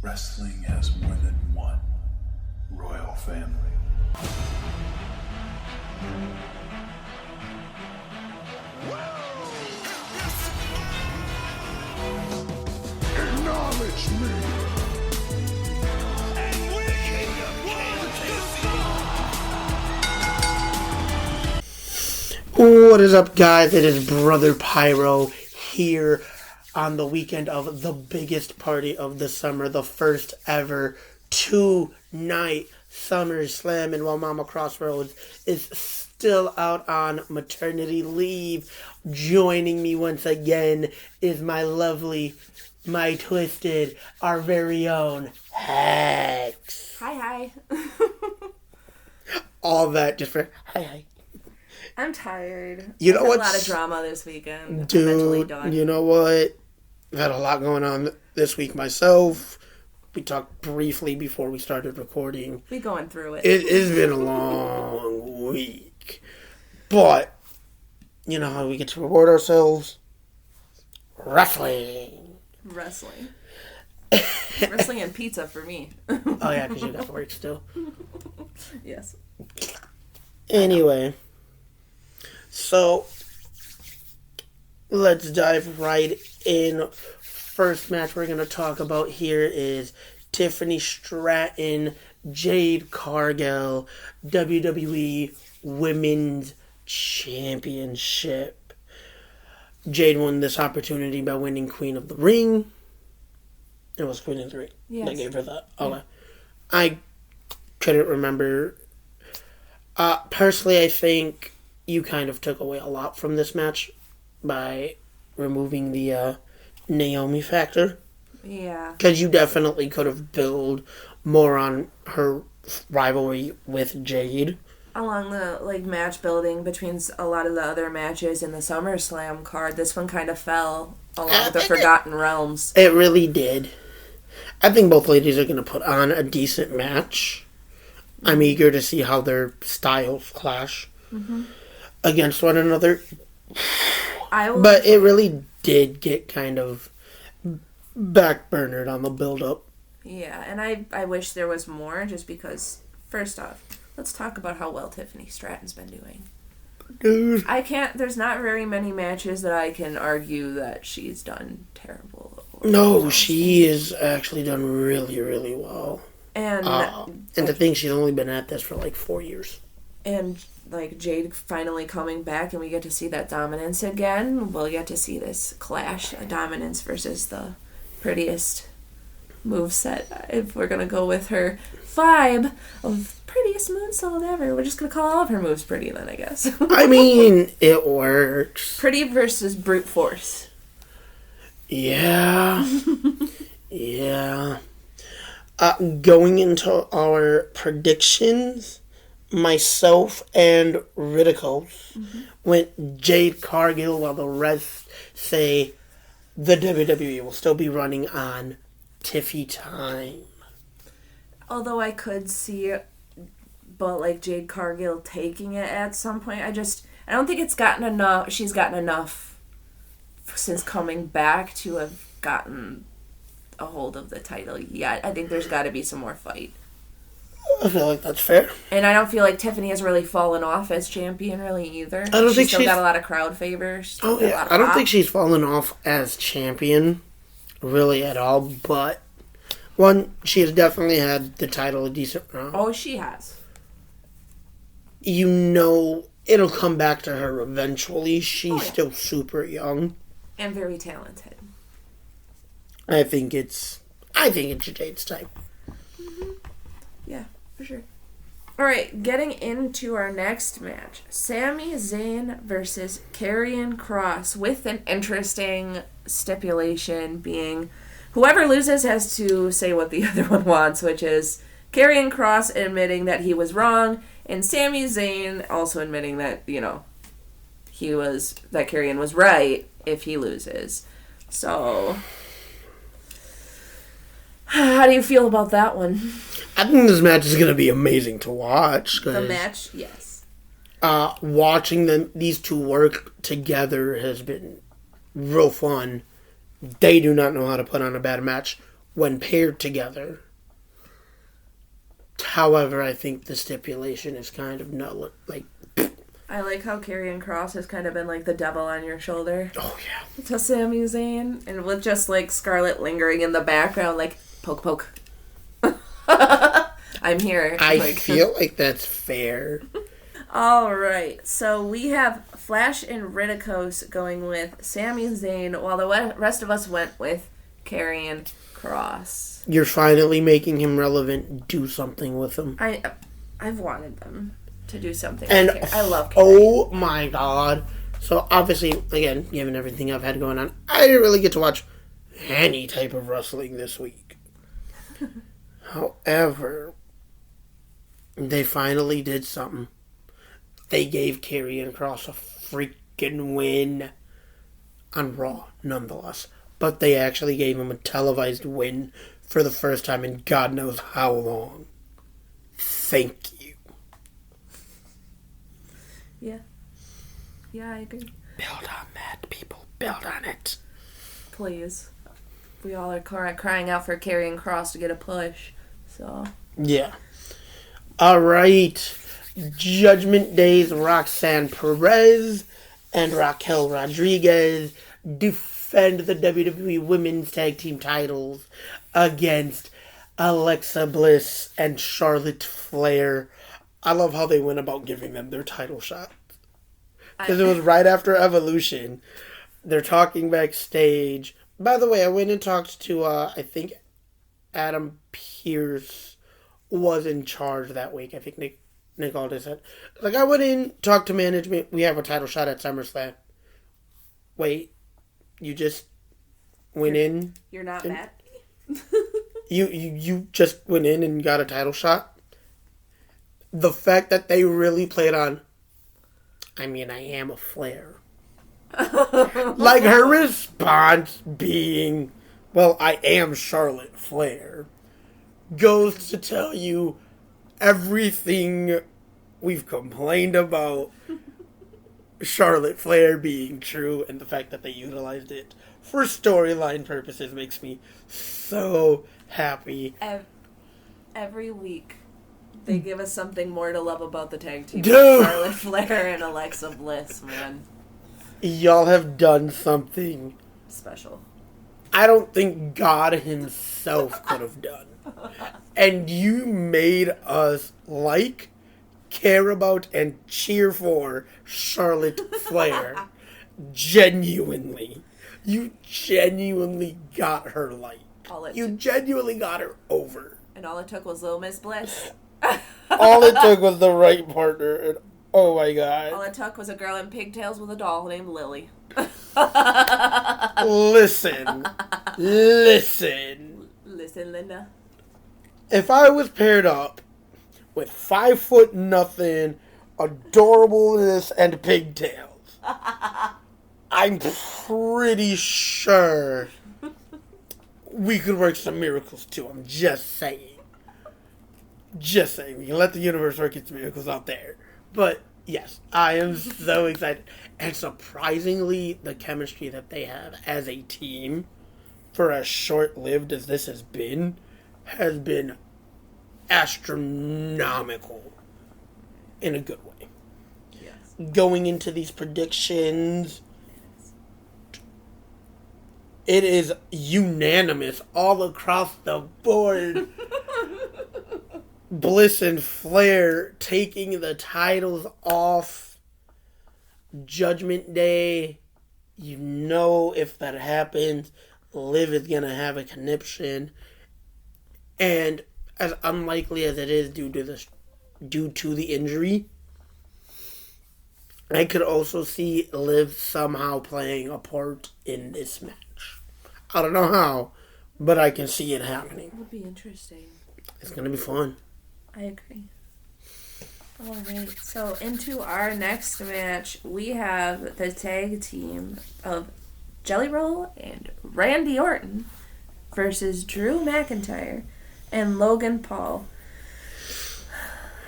Wrestling has more than one royal family. Acknowledge me! And we What is up, guys? It is Brother Pyro here on the weekend of the biggest party of the summer, the first ever two-night SummerSlam. And while Mama Crossroads is still out on maternity leave, joining me once again is my lovely, my twisted, our very own Hex. Hi. All that just for hi. I'm tired. You know what? A lot of drama this weekend. Dude, you know what? I've had a lot going on this week myself. We talked briefly before we started recording. We going through it. It's been a long week. But, you know how we get to reward ourselves? Wrestling. Wrestling and pizza for me. Oh, yeah, because you got to work still. Yes. Anyway. So, let's dive right in. First match we're going to talk about here is Tiffany Startton, Jade Cargill, WWE Women's Championship. Jade won this opportunity by winning Queen of the Ring. It was Queen of the Ring. Yes. They gave her that. Okay. Yeah. I couldn't remember. Personally, I think you kind of took away a lot from this match by removing the Naomi factor. Yeah. Because you definitely could have built more on her rivalry with Jade. Along the match building between a lot of the other matches in the SummerSlam card, this one kind of fell along the Forgotten Realms. It really did. I think both ladies are going to put on a decent match. I'm eager to see how their styles clash against one another. But it really did get kind of backburnered on the build-up. Yeah, and I wish there was more, just because, first off, let's talk about how well Tiffany Startton's been doing. Dude. There's not very many matches that I can argue that she's done terrible. No, she has actually done really, really well. And to think she's only been at this for 4 years. And Jade finally coming back, and we get to see that dominance again. We'll get to see this clash of dominance versus the prettiest moveset. If we're gonna go with her vibe of prettiest moonsault ever, we're just gonna call all of her moves pretty then, I guess. I mean, it works. Pretty versus brute force. Yeah. Yeah. Going into our predictions, myself and Ridicles went Jade Cargill, while the rest say the WWE will still be running on Tiffy time. Although I could see Jade Cargill taking it at some point. I don't think she's gotten enough since coming back to have gotten a hold of the title yet. I think there's got to be some more fight. I feel like that's fair. And I don't feel like Tiffany has really fallen off as champion really either. She's still got a lot of crowd favors. Oh yeah, I don't think she's fallen off as champion really at all. But one, she has definitely had the title a decent run. Oh, she has. You know, it'll come back to her eventually. She's still super young and very talented. I think it's Jade's time. Yeah, for sure. Alright, getting into our next match. Sami Zayn versus Karrion Kross, with an interesting stipulation being whoever loses has to say what the other one wants, which is Karrion Kross admitting that he was wrong, and Sami Zayn also admitting that, that Karrion was right if he loses. So, how do you feel about that one? I think this match is going to be amazing to watch. The match, yes. Watching these two work together has been real fun. They do not know how to put on a bad match when paired together. However, I think the stipulation is kind of null. Like, I like how Karrion Kross has kind of been like the devil on your shoulder. oh yeah. To Sami Zayn. And with just like Scarlett lingering in the background, like, poke, poke. I'm here. I feel like that's fair. Alright, so we have Flash and Ridicose going with Sami Zayn, while the rest of us went with Karrion Kross. You're finally making him relevant. Do something with him. I've wanted them to do something. And I love Karrion. Oh my god. So obviously, again, given everything I've had going on, I didn't really get to watch any type of wrestling this week. However, they finally did something. They gave Karrion Kross a freaking win on Raw, nonetheless. But they actually gave him a televised win for the first time in God knows how long. Thank you. Yeah. Yeah, I agree. Build on that, people. Build on it. Please. We all are crying out for Karrion Kross to get a push. So. Yeah. Alright. Judgment Day's Roxanne Perez and Raquel Rodriguez defend the WWE Women's Tag Team titles against Alexa Bliss and Charlotte Flair. I love how they went about giving them their title shot. Because it was right after Evolution. They're talking backstage. By the way, I went and talked to, I think Adam Pearce was in charge that week. I think Nick Aldis said. Like, I went in, talked to management. We have a title shot at SummerSlam. Wait, you just went in? You're not mad? You just went in and got a title shot? The fact that they really played on, I mean, I am a Flair. Like, her response being, well, I am Charlotte Flair, goes to tell you everything we've complained about Charlotte Flair being true, and the fact that they utilized it for storyline purposes makes me so happy. Every week, they give us something more to love about the tag team. Dude. Charlotte Flair and Alexa Bliss, man. Y'all have done something Special. I don't think God himself could have done. And you made us like, care about, and cheer for Charlotte Flair. Genuinely. You genuinely got her like. You genuinely got her over. And all it took was Little Miss Bliss. All it took was the right partner, and oh my god. All it took was a girl in pigtails with a doll named Lily. Listen, Linda. If I was paired up with 5'0", adorableness, and pigtails, I'm pretty sure we could work some miracles too. I'm just saying. Just saying. We can let the universe work its miracles out there. But yes, I am so excited. And surprisingly, the chemistry that they have as a team, for as short-lived as this has been astronomical in a good way. Yes. Going into these predictions, it is unanimous all across the board. Bliss and Flair taking the titles off. Judgment Day, you know if that happens, Liv is going to have a conniption. And as unlikely as it is due to the injury, I could also see Liv somehow playing a part in this match. I don't know how, but I can see it happening. It would be interesting. It's going to be fun. I agree. Alright, so into our next match, we have the tag team of Jelly Roll and Randy Orton versus Drew McIntyre and Logan Paul.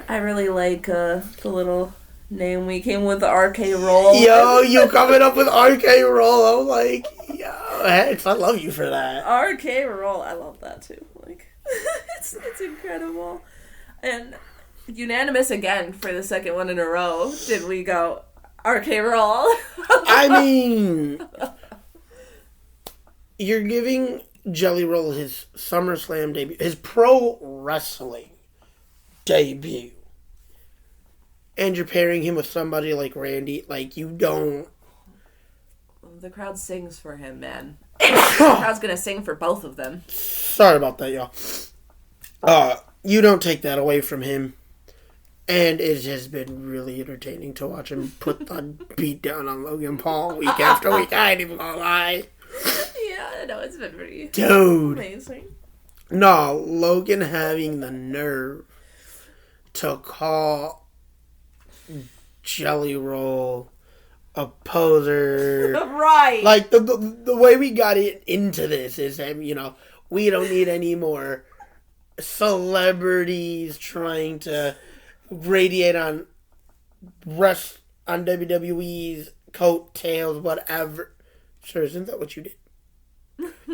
I really like the little name we came with, the RK Roll. Yo, you coming up with RK Roll. I'm like, yo. I love you for that. RK roll. I love that too. Like, it's incredible. And unanimous again for the second one in a row. Did we go RK roll? I mean, you're giving Jelly Roll his SummerSlam debut, his pro wrestling debut. And you're pairing him with somebody like Randy. Like, you don't... The crowd sings for him, man. The crowd's gonna sing for both of them. Sorry about that, y'all. You don't take that away from him. And it has been really entertaining to watch him put the beat down on Logan Paul week after week. I ain't even gonna lie. Yeah, I know, it's been pretty amazing. No, Logan having the nerve to call Jelly Roll a poser. Right. Like, the way we got into this is that, you know, we don't need any more celebrities trying to radiate on WWE's coattails, whatever. Sure, isn't that what you did?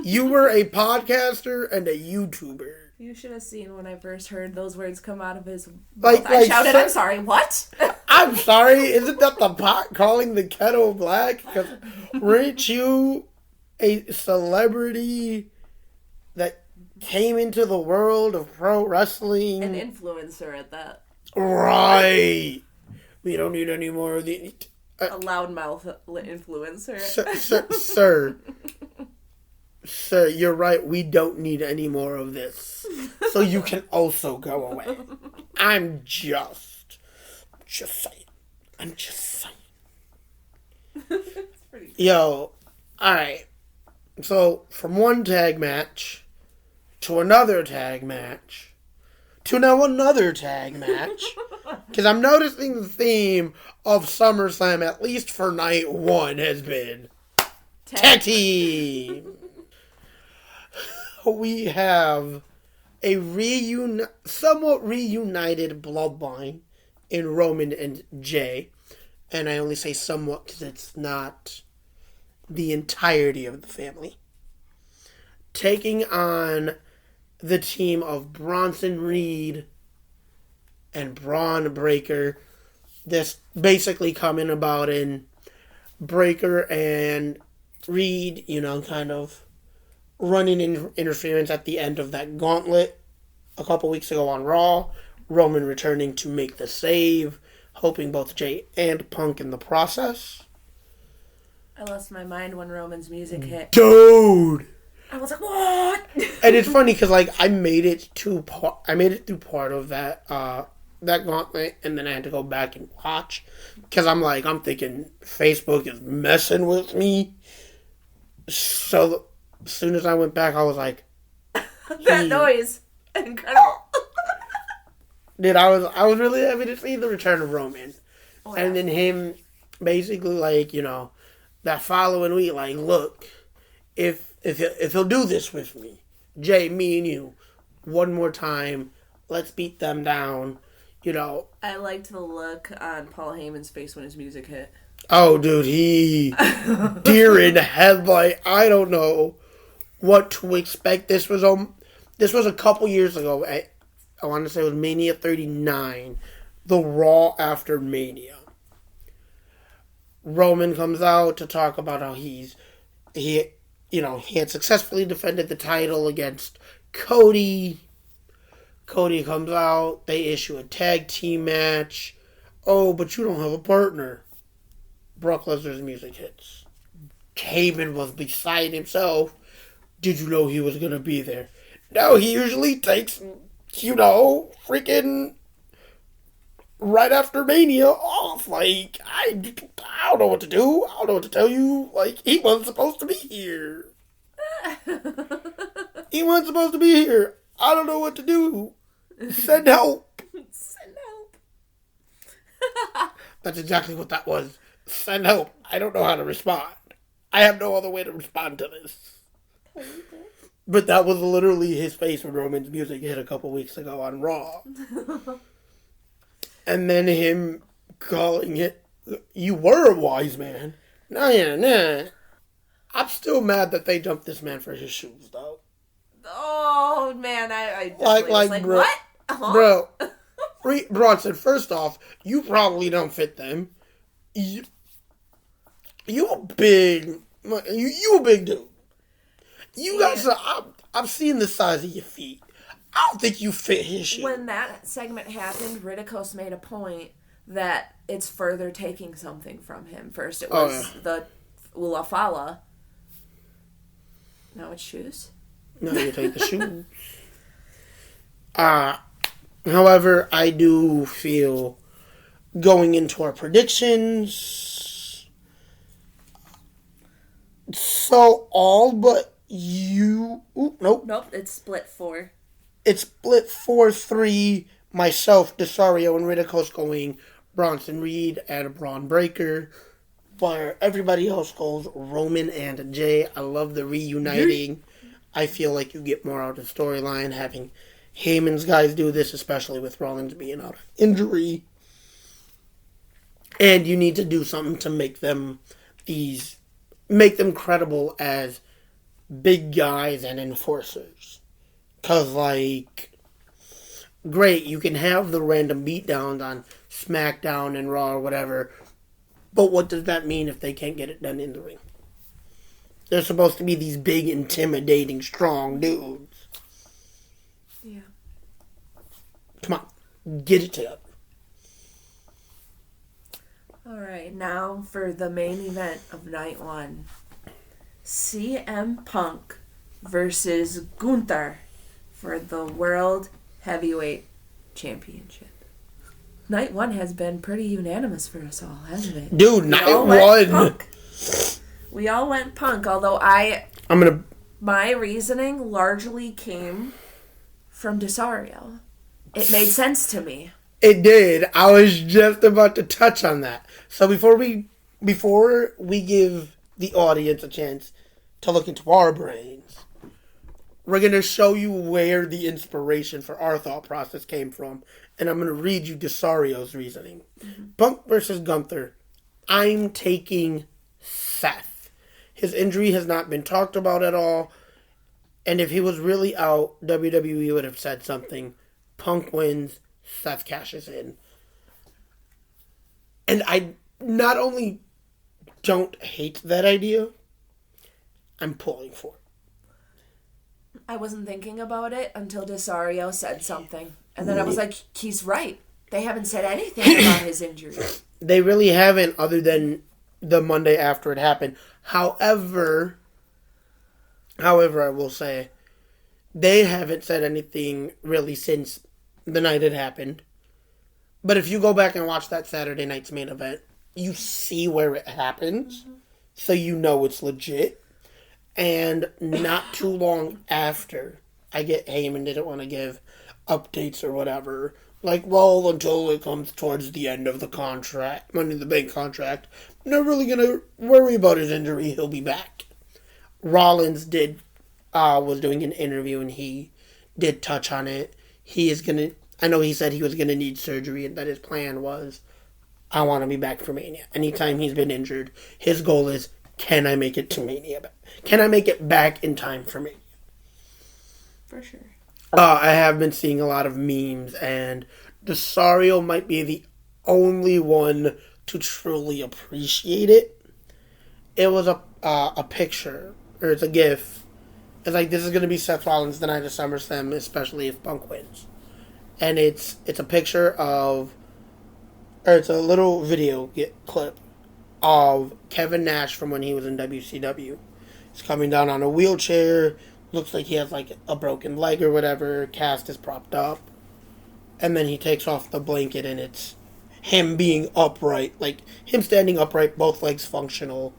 You were a podcaster and a YouTuber. You should have seen when I first heard those words come out of his mouth. I shouted, I'm sorry, what? I'm sorry, isn't that the pot calling the kettle black? Because weren't you a celebrity that came into the world of pro wrestling? An influencer at that. Right. We don't need any more of the... a loudmouth influencer. Sir, you're right. We don't need any more of this. So you can also go away. I'm just saying. I'm just saying. It's pretty cool. Yo, alright. So, from one tag match to another tag match to now another tag match. Because I'm noticing the theme of SummerSlam, at least for night one, has been tag team. We have a somewhat reunited bloodline in Roman and Jey. And I only say somewhat because it's not the entirety of the family. Taking on the team of Bronson Reed and Braun Breaker. This basically coming about in Breaker and Reed, you know, kind of running interference at the end of that gauntlet a couple weeks ago on Raw. Roman returning to make the save, hoping both Jey and Punk in the process. I lost my mind when Roman's music hit. Dude! I was like, what? And it's funny because, like, I made it through part of that gauntlet, and then I had to go back and watch because I'm thinking Facebook is messing with me. So as soon as I went back, I was like, that noise, incredible. Dude, I was really happy to see the return of Roman, and then him basically, like, you know, that following week, like, look, if he'll do this with me, Jey, me and you, one more time, let's beat them down, you know. I liked the look on Paul Heyman's face when his music hit. Oh, dude, he deer in headlight. I don't know what to expect. This was a couple years ago. I want to say it was Mania 39, the Raw after Mania. Roman comes out to talk about how he had successfully defended the title against Cody. Cody comes out. They issue a tag team match. Oh, but you don't have a partner. Brock Lesnar's music hits. Heyman was beside himself. Did you know he was going to be there? No, he usually takes, you know, freaking right after Mania off. Like, I don't know what to do. I don't know what to tell you. Like, he wasn't supposed to be here. He wasn't supposed to be here. I don't know what to do. Send help. Send help. That's exactly what that was. Send help. I don't know how to respond. I have no other way to respond to this. But that was literally his face when Roman's music hit a couple weeks ago on Raw. And then him calling it, you were a wise man. Nah. I'm still mad that they jumped this man for his shoes, though. Oh, man, I like, was bro, what? Huh? Bro, Bronson, first off, you probably don't fit them. You a big dude. You got some, I've seen the size of your feet. I don't think you fit his shoes. When that segment happened, Ridicos made a point that it's further taking something from him. First it was the Ula Fala. Now it's shoes. Now you take the shoes. However, I do feel going into our predictions. So all but you. Nope. Nope, it's split 4. It's split 4-3. Myself, Deasrio, and Ridicos going Bronson Reed and Braun Breaker. Where everybody else goes Roman and Jey. I love the reuniting. I feel like you get more out of the storyline having Heyman's guys do this, especially with Rollins being out of injury. And you need to do something to make them credible as big guys and enforcers. Because, great, you can have the random beatdowns on SmackDown and Raw or whatever, but what does that mean if they can't get it done in the ring? They're supposed to be these big, intimidating, strong dudes. Yeah. Come on, get it together. Alright, now for the main event of night 1. CM Punk versus Gunther for the World Heavyweight Championship. Night 1 has been pretty unanimous for us all, hasn't it? Dude, night 1. We all went Punk, although my reasoning largely came from Deasrio. It made sense to me. It did. I was just about to touch on that. So before we give the audience a chance to look into our brains, we're going to show you where the inspiration for our thought process came from. And I'm going to read you Deasrio's reasoning. Mm-hmm. Punk versus Gunther. I'm taking Seth. His injury has not been talked about at all. And if he was really out, WWE would have said something. Punk wins. Seth cashes in. And I not only don't hate that idea, I'm pulling for it. I wasn't thinking about it until Deasrio said something. And then I was like, he's right. They haven't said anything about his injury. They really haven't, other than the Monday after it happened. However, I will say, they haven't said anything really since the night it happened. But if you go back and watch that Saturday night's main event, you see where it happens. Mm-hmm. So you know it's legit. And not too long after, I get Heyman didn't want to give updates or whatever. Well, until it comes towards the end of the contract, Money in the Bank contract, I'm not really going to worry about his injury. He'll be back. Rollins was doing an interview and he did touch on it. I know he said he was going to need surgery and that his plan was, I want to be back for Mania. Anytime he's been injured, his goal is, can I make it to Mania? Can I make it back in time for Mania? For sure. I have been seeing a lot of memes, and Deasrio might be the only one to truly appreciate it. It was a picture, or it's a GIF. It's this is going to be Seth Rollins the night of SummerSlam, especially if Punk wins. And it's a picture of, or it's a little video clip of Kevin Nash from when he was in WCW. He's coming down on a wheelchair. Looks like he has a broken leg or whatever. Cast is propped up. And then he takes off the blanket and it's him being upright. Him standing upright, both legs functional.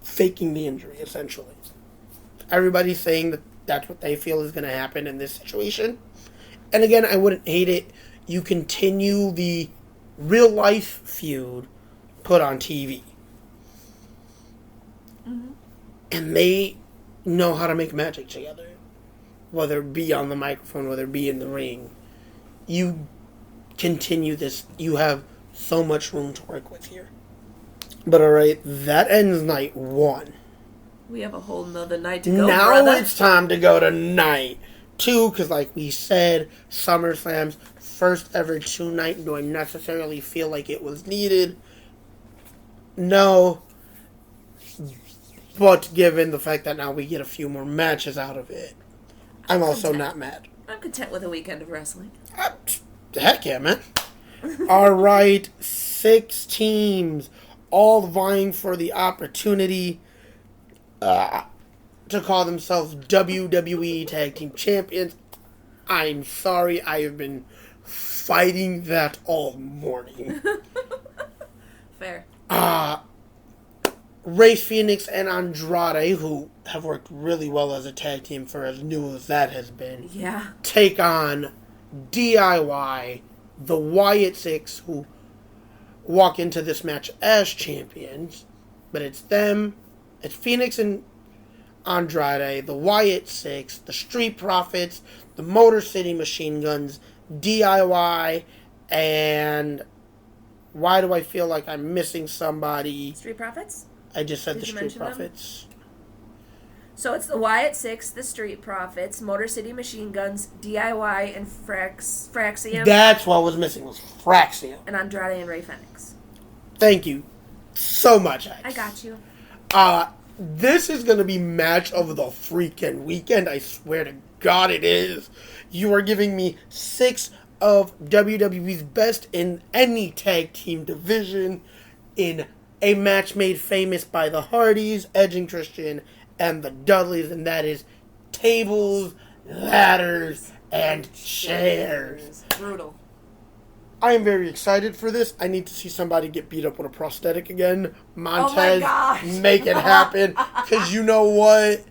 Faking the injury, essentially. Everybody's saying that that's what they feel is going to happen in this situation. And again, I wouldn't hate it. You continue the real life feud put on TV. Mm-hmm. And they know how to make magic together. Whether it be on the microphone, whether it be in the ring. You continue this. You have so much room to work with here. But alright, that ends night 1. We have a whole nother night to go, Now brother. it's time to go to night 2, because like we said, SummerSlam's first ever 2-night. Do I necessarily feel like it was needed? No. But given the fact that now we get a few more matches out of it, I'm also not mad. I'm content with a weekend of wrestling. Heck yeah, man. Alright, 6 teams, all vying for the opportunity to call themselves WWE Tag Team Champions. I'm sorry, I have been fighting that all morning. Fair. Rey Fenix and Andrade, who have worked really well as a tag team for as new as that has been, Yeah. take on DIY, the Wyatt Sicks, who walk into this match as champions. But it's them, it's Fenix and Andrade, the Wyatt Sicks, the Street Profits, the Motor City Machine Guns, DIY, and why do I feel like I'm missing somebody? Street Profits? I just said Did the you Street mention them? Profits. So it's the Wyatt Sicks, the Street Profits, Motor City Machine Guns, DIY, and Fraxiom. That's what was missing, was Fraxiom. And Andrade and Rey Fenix. Thank you so much, X. I got you. This is going to be match of the freaking weekend. I swear to God it is. You are giving me 6 of WWE's best in any tag team division in a match made famous by the Hardys, Edge and Christian, and the Dudleys, and that is tables, ladders, and chairs. Brutal. I am very excited for this. I need to see somebody get beat up with a prosthetic again. Montez, make it happen. Because you know what?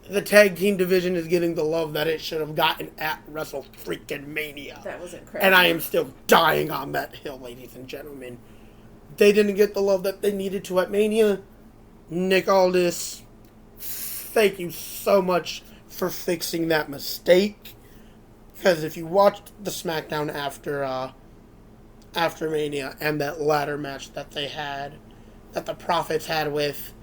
The tag team division is getting the love that it should have gotten at Wrestle freaking Mania. That was incredible. And I am still dying on that hill, ladies and gentlemen. They didn't get the love that they needed to at Mania. Nick Aldis, thank you so much for fixing that mistake. Because if you watched the SmackDown after Mania and that ladder match that they had, that the Profits had with,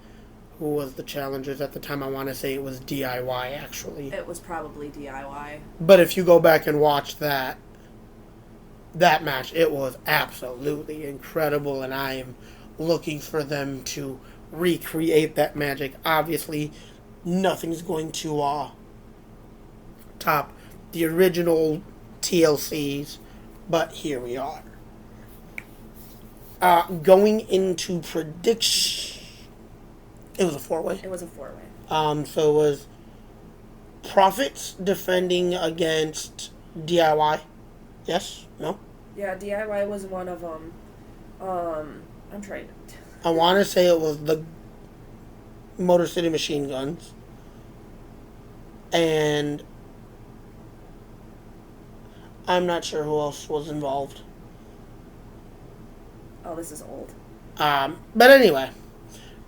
who was the challengers at the time? I want to say it was DIY, actually. It was probably DIY. But if you go back and watch that match, it was absolutely incredible, and I am looking for them to recreate that magic. Obviously, nothing's going to top the original TLCs, but here we are. Going into prediction, it was a 4-way. It was a 4-way. So it was Profits defending against DIY. Yes? No? Yeah, DIY was one of them. I'm trying to... I want to say it was the Motor City Machine Guns. And I'm not sure who else was involved. Oh, this is old. But anyway,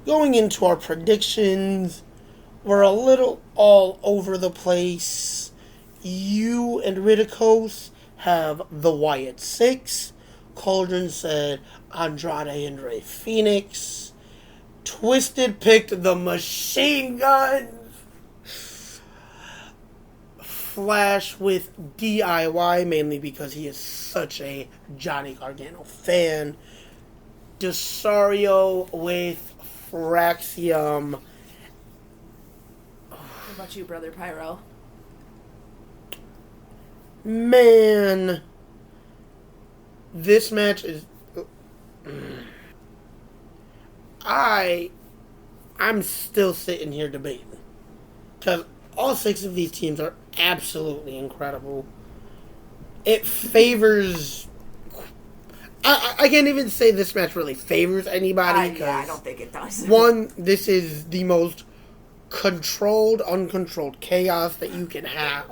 going into our predictions, we're a little all over the place. You and Ridicos have the Wyatt Sicks. Cauldron said Andrade and Rey Fenix. Twisted picked the Machine Guns. Flash with DIY, mainly because he is such a Johnny Gargano fan. Deasrio with Fraxiom. What about you, Brother Pyro? Man, this match is... I'm still sitting here debating. Because all 6 of these teams are absolutely incredible. It favors... I can't even say this match really favors anybody. Yeah, I don't think it does. One, this is the most controlled, uncontrolled chaos that you can have.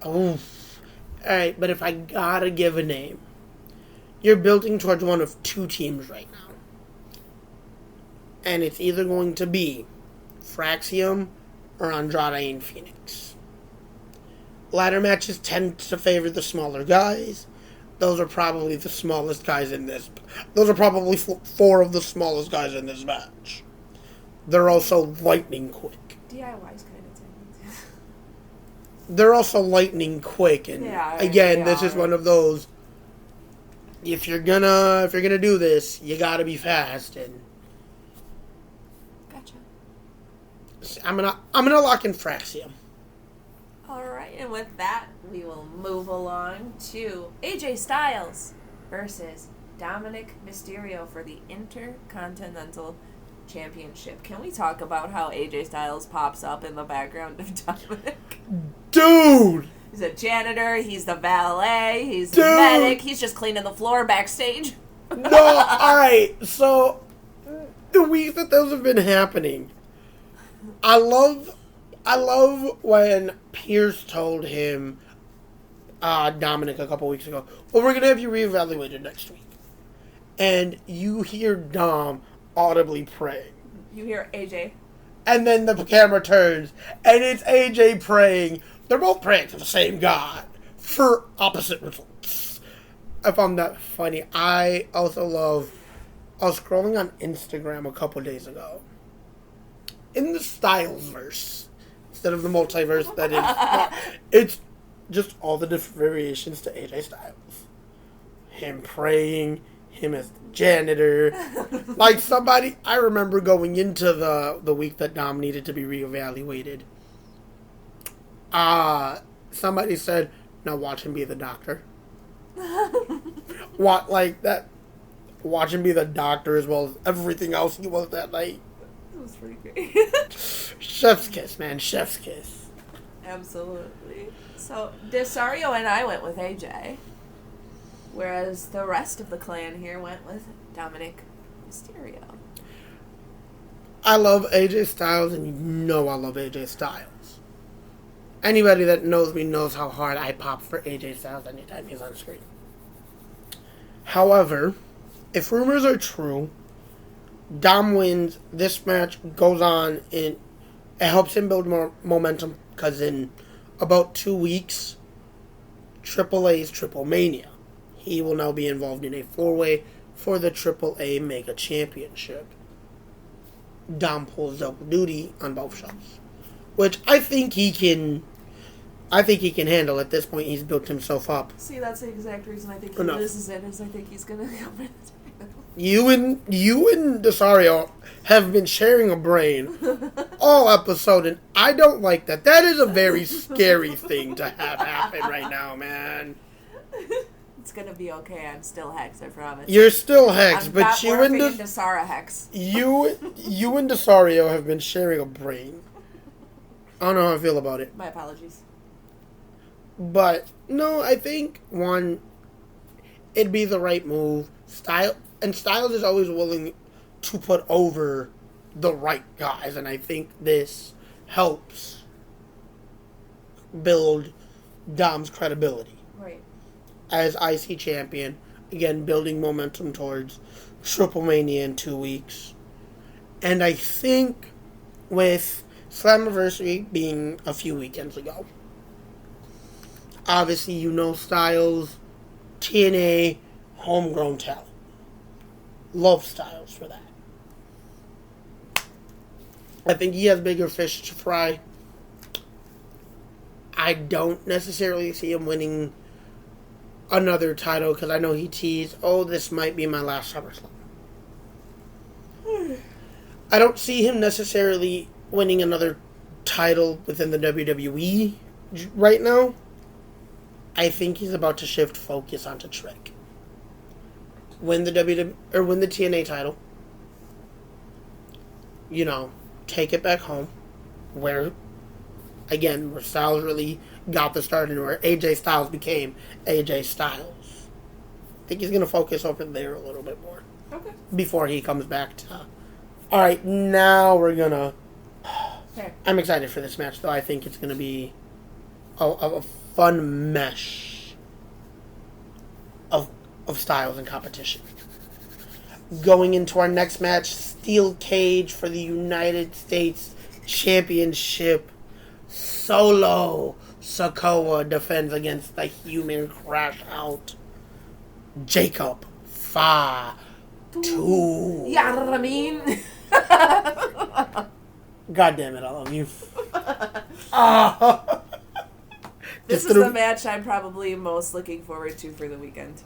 Alright, but if I gotta give a name, you're building towards one of 2 teams right now. And it's either going to be Fraxiom or Andrade and Fenix. Ladder matches tend to favor the smaller guys. those are probably the smallest guys in this. Those are probably 4 of the smallest guys in this match. They're also lightning quick. DIY's kind of tiny. They're also lightning quick, and again, this is one of those. If you're gonna do this, you gotta be fast, and gotcha. I'm gonna lock in Fraxiom. All right, and with that, we will move along to AJ Styles versus Dominik Mysterio for the Intercontinental Championship. Can we talk about how AJ Styles pops up in the background of Dominik? Dude! He's a janitor, he's the valet, he's the medic, he's just cleaning the floor backstage. No, alright, so the week that those have been happening, I love when Pierce told him, Dominik a couple weeks ago, well, we're going to have you reevaluated next week. And you hear Dom audibly praying. You hear AJ. And then the camera turns, and it's AJ praying. They're both praying to the same God for opposite results. I found that funny. I was scrolling on Instagram a couple days ago. In the Stylesverse, instead of the multiverse that is, it's just all the different variations to AJ Styles. Him praying, him as the janitor. Like somebody, I remember going into the week that Dom needed to be reevaluated. Somebody said, now watch him be the doctor. Watch him be the doctor as well as everything else he was that night. That was pretty great. Chef's kiss, man. Chef's kiss. Absolutely. So, Deasrio and I went with AJ, whereas the rest of the clan here went with Dominik Mysterio. I love AJ Styles, and you know I love AJ Styles. Anybody that knows me knows how hard I pop for AJ Styles anytime he's on screen. However, if rumors are true, Dom wins, this match goes on, and it helps him build more momentum, because in about 2 weeks, AAA's Triple Mania. He will now be involved in a 4-way for the AAA Mega Championship. Dom pulls double duty on both shows, which I think he can handle. At this point, he's built himself up. See, that's the exact reason I think he loses it, is I think he's going to come in. You and Deasrio have been sharing a brain all episode, and I don't like that. That is a very scary thing to have happen right now, man. It's gonna be okay. I'm still Hex, I promise. You're still Hex, I'm but not you and Desara Hex. You and Deasrio have been sharing a brain. I don't know how I feel about it. My apologies. But no, I think it'd be the right move. Styles is always willing to put over the right guys, and I think this helps build Dom's credibility. Right. As IC champion, again, building momentum towards Triple Mania in 2 weeks. And I think with Slammiversary being a few weekends ago, obviously you know Styles, TNA, homegrown talent. Love Styles for that. I think he has bigger fish to fry. I don't necessarily see him winning another title, because I know he teased, this might be my last SummerSlam. I don't see him necessarily winning another title within the WWE right now. I think he's about to shift focus onto Trick. Win the TNA title. Take it back home, where Styles really got the start and where AJ Styles became AJ Styles. I think he's going to focus over there a little bit more. Okay. Before he comes back to... Alright, now we're going to... I'm excited for this match, though. I think it's going to be a fun mesh of styles and competition. Going into our next match, Steel Cage for the United States Championship. Solo Sikoa defends against the Human Crash Out Jacob Fatu. Yeah, I mean. God damn it, I love you. This is the match I'm probably most looking forward to for the weekend.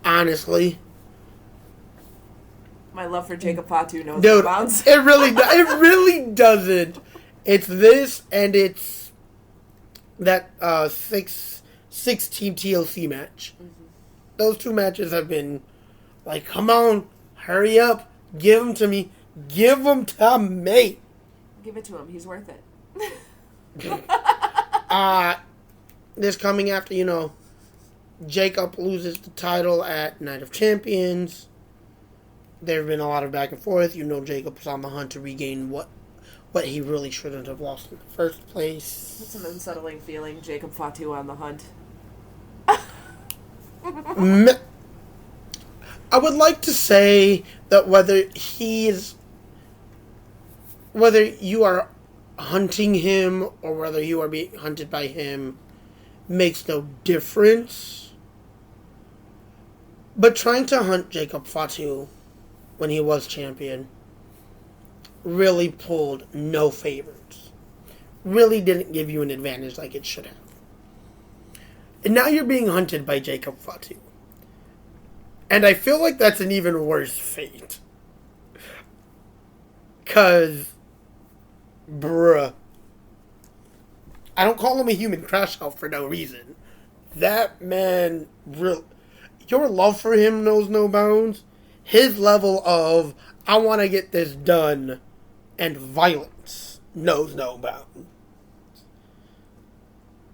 Honestly. My love for Jacob Fatu knows no bounds. It really doesn't. It's this, and it's that 6-team TLC match. Mm-hmm. Those two matches have been like, come on, hurry up, give them to me. Give them to me. Give it to him. He's worth it. This coming after, Jacob loses the title at Night of Champions. There have been a lot of back and forth. Jacob's on the hunt to regain what he really shouldn't have lost in the first place. It's an unsettling feeling, Jacob Fatu on the hunt. I would like to say that whether you are hunting him or whether you are being hunted by him makes no difference. But trying to hunt Jacob Fatu when he was champion really pulled no favors. Really didn't give you an advantage like it should have. And now you're being hunted by Jacob Fatu. And I feel like that's an even worse fate. 'Cause, bruh, I don't call him a human crash out for no reason. That man, your love for him knows no bounds. His level of, I want to get this done, and violence knows no bounds.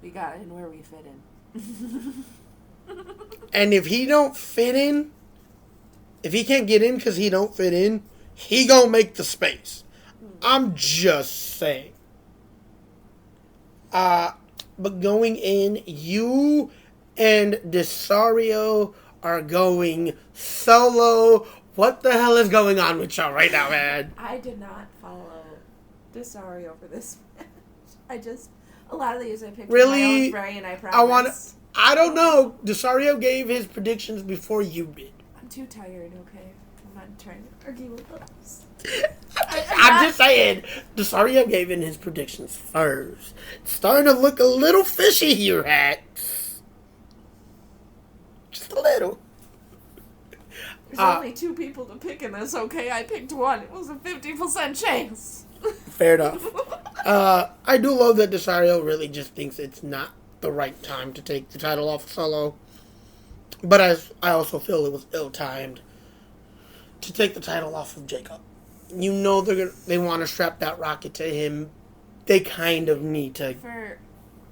We got in where we fit in. And if he don't fit in, if he can't get in because he don't fit in, he gonna make the space. I'm just saying. But going in, you and Deasrio are going solo. What the hell is going on with y'all right now, man? I did not follow Deasrio for this match. A lot of these I picked really? my own brain, I promise. I don't know. Deasrio gave his predictions before you did. I'm too tired, okay? I'm not trying to argue with those. I'm just saying, Deasrio gave in his predictions first. It's starting to look a little fishy here, Rex. Just a little. There's only two people to pick in this, okay? I picked one. It was a 50% chance. Fair enough. I do love that Deasrio really just thinks it's not the right time to take the title off of Solo. But I also feel it was ill-timed to take the title off of Jacob. They want to strap that rocket to him. They kind of need to.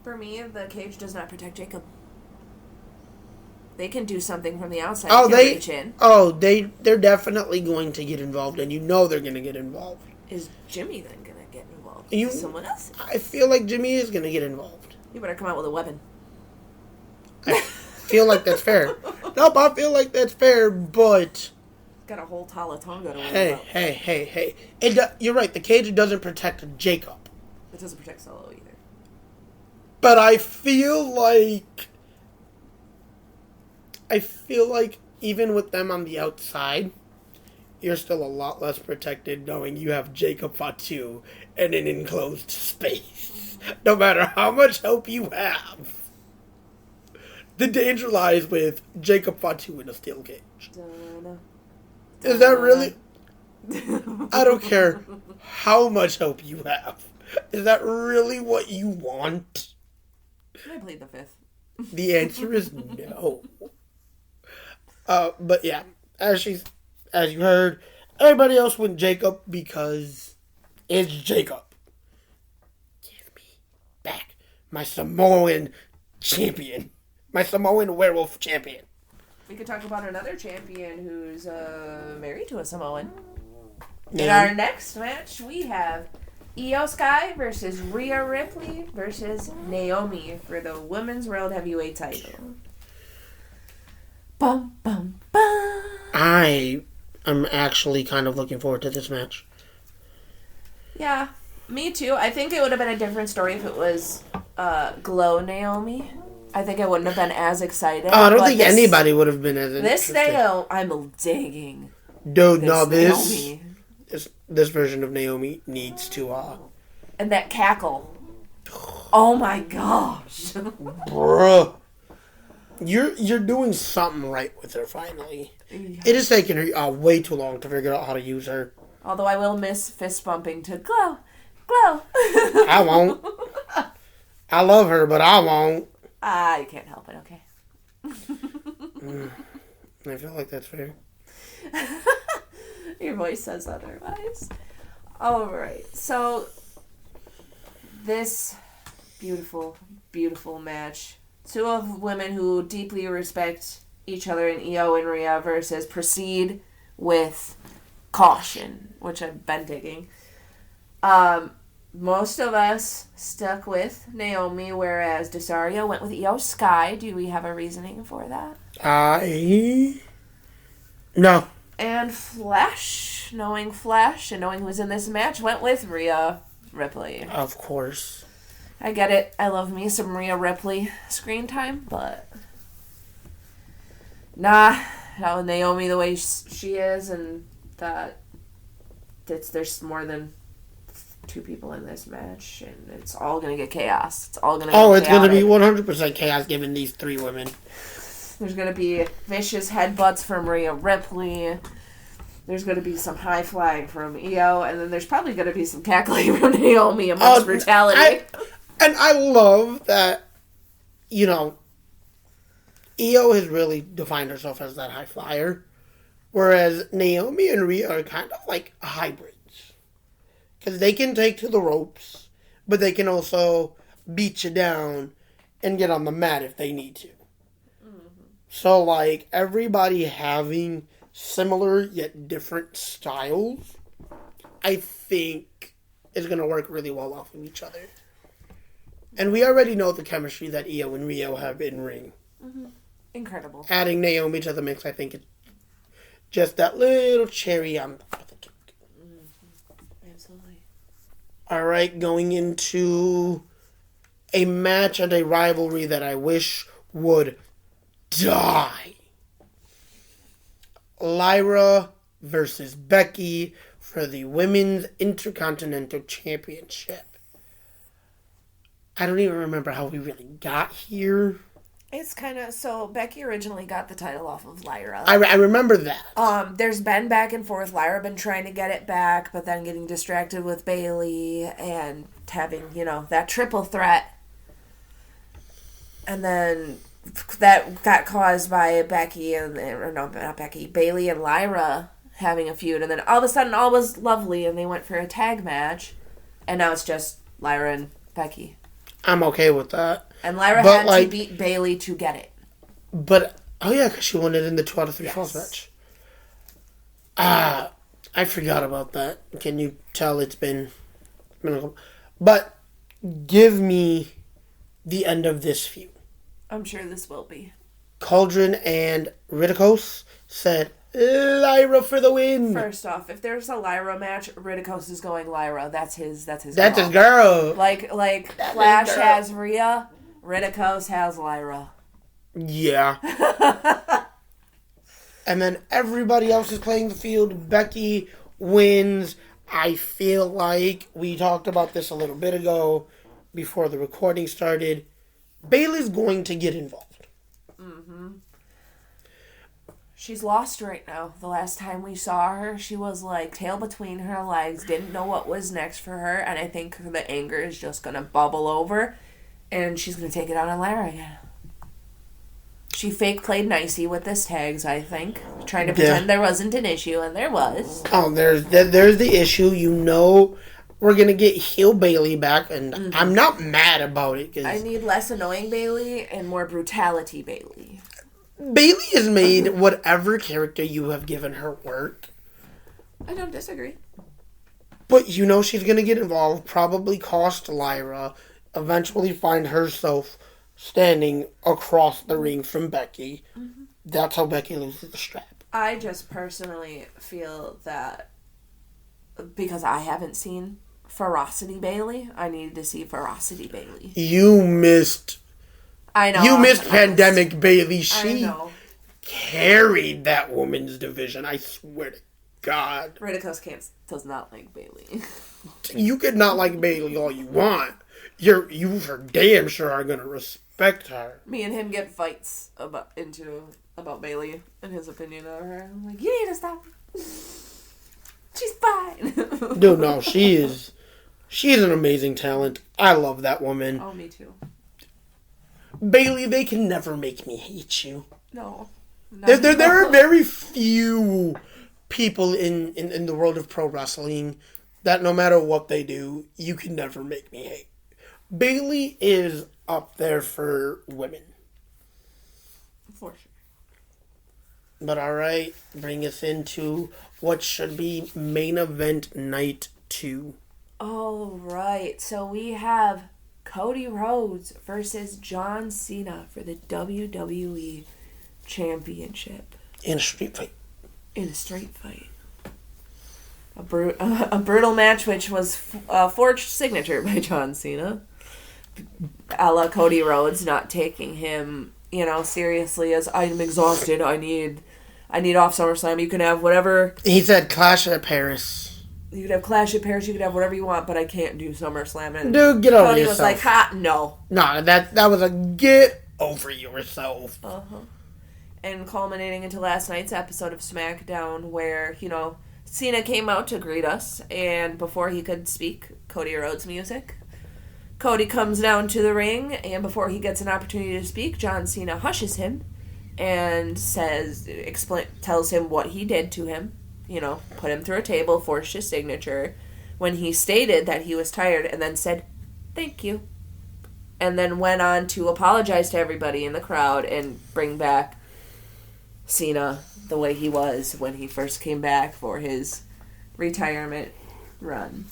For me, the cage does not protect Jacob. They can do something from the outside. Reach in. They're definitely going to get involved, and they're going to get involved. Is Jimmy then going to get involved? Someone else? I feel like Jimmy is going to get involved. You better come out with a weapon. I feel like that's fair. Nope, I feel like that's fair, but... Got a whole Talatonga to worry about. Hey. You're right, the cage doesn't protect Jacob. It doesn't protect Solo either. But I feel like even with them on the outside, you're still a lot less protected knowing you have Jacob Fatu in an enclosed space. No matter how much help you have. The danger lies with Jacob Fatu in a steel cage. Is that really... I don't care how much help you have. Is that really what you want? I played the fifth. The answer is no. But yeah, as you heard, everybody else went Jacob because it's Jacob. Give me back my Samoan champion. My Samoan werewolf champion. We could talk about another champion who's married to a Samoan. In our next match, we have Io Sky versus Rhea Ripley versus Naomi for the Women's World Heavyweight title. Bum, bum, bum. I am actually kind of looking forward to this match. Yeah, me too. I think it would have been a different story if it was Glow Naomi I think I wouldn't have been as excited. Oh, I don't think anybody would have been as interested. This Naomi, I'm digging. Dude, no, this version of Naomi needs to, And that cackle. Oh my gosh. Bruh. You're doing something right with her, finally. Yeah. It is taking her way too long to figure out how to use her. Although I will miss fist bumping to Glow. Glow. I won't. I love her, but I won't. I can't help it, okay? I feel like that's fair. Your voice says otherwise. Alright, so this beautiful, beautiful match. Two of women who deeply respect each other in Io and Rhea versus proceed with caution, which I've been digging. Most of us stuck with Naomi, whereas Deasrio went with Io Sky. Do we have a reasoning for that? No. And Flash, knowing Flash and knowing who was in this match, went with Rhea Ripley. Of course. I get it. I love me some Rhea Ripley screen time, but not with Naomi the way she is, and that there's more than two people in this match, and it's all gonna get chaos. It's all gonna. Oh, it's gonna be 100% chaos given these three women. There's gonna be vicious headbutts from Rhea Ripley. There's going to be some high flying from Io, and then there's probably going to be some cackling from Naomi amongst brutality. I love that, Io has really defined herself as that high flyer, whereas Naomi and Rhea are kind of like hybrids. Because they can take to the ropes, but they can also beat you down and get on the mat if they need to. Mm-hmm. So, like, everybody having similar yet different styles, I think, is going to work really well off of each other. And we already know the chemistry that Io and Rhea have in ring. Mm-hmm. Incredible. Adding Naomi to the mix, I think, is just that little cherry on the cake. Mm-hmm. Absolutely. All right, going into a match and a rivalry that I wish would die. Lyra versus Becky for the Women's Intercontinental Championship. I don't even remember how we really got here. It's kind of... So, Becky originally got the title off of Lyra. I remember that. There's been back and forth. Lyra been trying to get it back, but then getting distracted with Bayley and having, that triple threat. And then that got caused by Becky Bayley and Lyra having a feud. And then all of a sudden, all was lovely, and they went for a tag match. And now it's just Lyra and Becky. I'm okay with that. And Lyra had to beat Bayley to get it. But, because she won it in the 2 out of 3 falls match. I forgot about that. Can you tell it's been But, give me the end of this feud. I'm sure this will be. Cauldron and Ridicos said, Lyra for the win. First off, if there's a Lyra match, Ridicos is going Lyra. That's his That's his girl. Like Flash has Rhea, Ridicos has Lyra. Yeah. And then everybody else is playing the field. Becky wins. I feel like we talked about this a little bit ago before the recording started. Bayley's going to get involved. Mm-hmm. She's lost right now. The last time we saw her, she was like tail between her legs, didn't know what was next for her, and I think the anger is just going to bubble over, and she's going to take it out on Lyra again. She fake played nicey with this tags, I think, trying to pretend there wasn't an issue, and there was. Oh, there's the issue. We're going to get heel Bayley back, and I'm not mad about it. I need less annoying Bayley and more brutality Bayley. Bayley has made whatever character you have given her work. I don't disagree. But she's going to get involved, probably cost Lyra, eventually find herself standing across the ring from Becky. Mm-hmm. That's how Becky loses the strap. I just personally feel that because I haven't seen Ferocity Bayley, I needed to see Ferocity Bayley. You missed I know. You missed pandemic, Bailey. I She know. carried that woman's division. I swear to God. Rhea does not like Bailey. You could not like Bailey all you want. You for damn sure are gonna respect her. Me and him get fights about Bailey and his opinion of her. I'm like, you need to stop. She's fine. Dude, no, she is an amazing talent. I love that woman. Oh, me too. Bailey, they can never make me hate you. No. There are very few people in the world of pro wrestling that no matter what they do, you can never make me hate. Bailey is up there for women. For sure. But alright, bring us into what should be main event night 2. Alright, so we have Cody Rhodes versus John Cena for the WWE Championship. In a street fight. A brutal match, which was forged signature by John Cena. A la Cody Rhodes, not taking him, seriously as I'm exhausted. I need off SummerSlam. You can have whatever. He said Clash at Paris. You could have Clash at Paris. You could have whatever you want, but I can't do SummerSlam. And Dude, get over Cody yourself. was like, no. Nah, that was a get over yourself. And culminating into last night's episode of SmackDown, where Cena came out to greet us, and before he could speak, Cody Rhodes music. Cody comes down to the ring, and before he gets an opportunity to speak, John Cena hushes him and tells him what he did to him. Put him through a table, forged his signature, when he stated that he was tired, and then said, "Thank you." And then went on to apologize to everybody in the crowd and bring back Cena the way he was when he first came back for his retirement run.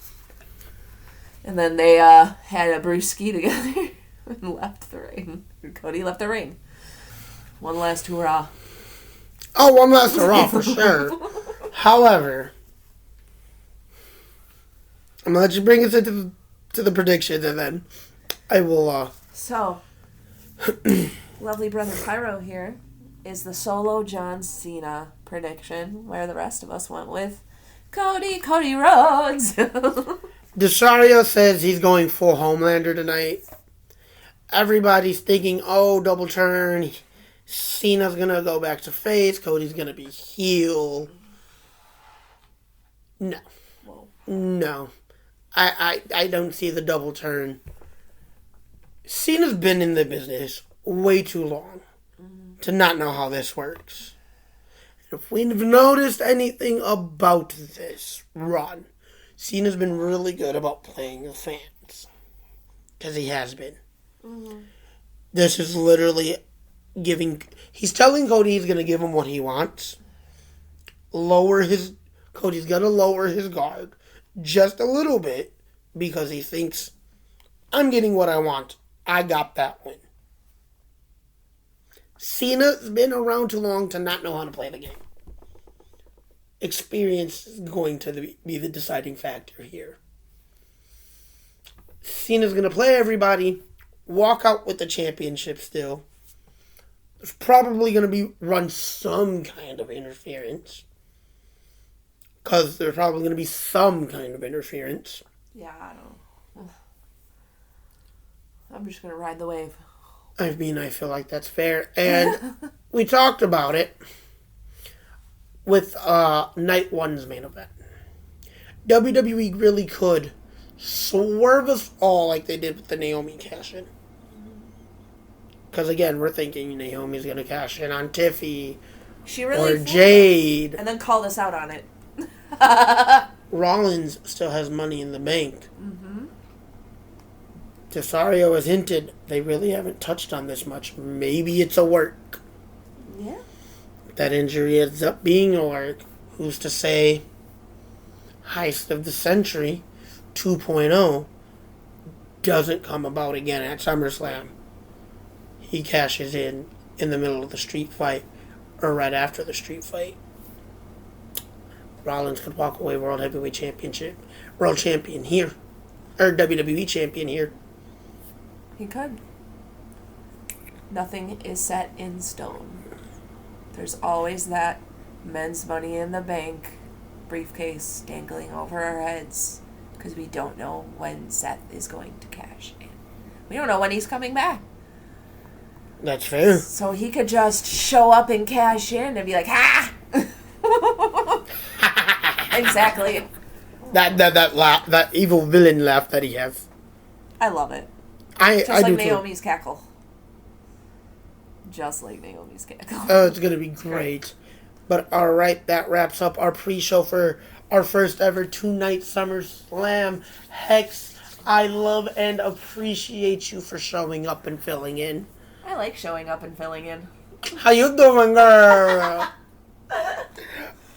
And then they had a brewski together and left the ring. Cody left the ring. One last hurrah. Oh, one last hurrah for sure. However, I'm gonna let you bring us into the predictions, and then I will. So, lovely brother Pyro here is the solo John Cena prediction, where the rest of us went with Cody Rhodes. Deasrio says he's going full Homelander tonight. Everybody's thinking, oh, double turn. Cena's going to go back to face. Cody's going to be heel. No. Whoa. No. I don't see the double turn. Cena's been in the business way too long to not know how this works. If we've noticed anything about this run, Cena's been really good about playing the fans. Because he has been. This is literally he's telling Cody he's going to give him what he wants. Cody's going to lower his guard just a little bit because he thinks, I'm getting what I want. I got that win. Cena's been around too long to not know how to play the game. Experience is going to be the deciding factor here. Cena's going to play everybody, walk out with the championship still. There's probably going to run some kind of interference. Because there's probably going to be some kind of interference. Yeah, I don't. I'm just going to ride the wave. I mean, I feel like that's fair. And we talked about it with Night 1's main event. WWE really could swerve us all like they did with the Naomi cash-in. Because, again, we're thinking Naomi's going to cash in on Tiffy or Jade. And then call us out on it. Rollins still has money in the bank. Deasrio has hinted they really haven't touched on this much. Maybe it's a work. Yeah. If that injury ends up being a work, who's to say Heist of the Century 2.0 doesn't come about again at SummerSlam. He cashes in the middle of the street fight or right after the street fight. Rollins could walk away World Heavyweight Championship, World Champion here, or WWE Champion here. He could. nothing is set in stone. There's always that men's Money in the Bank briefcase dangling over our heads because we don't know when Seth is going to cash in. We don't know when he's coming back. That's fair. So he could just show up and cash in and be like, ha! Exactly. That evil villain laugh that he has. I love it. I like do Naomi's cackle. Just like Naomi's cackle. Oh, it's gonna be great. But alright, that wraps up our pre-show for our first ever 2-night SummerSlam. Hex, I love and appreciate you for showing up and filling in. I like showing up and filling in. How you doing, girl?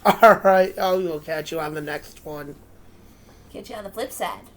Alright, I will catch you on the next one. Catch you on the flip side.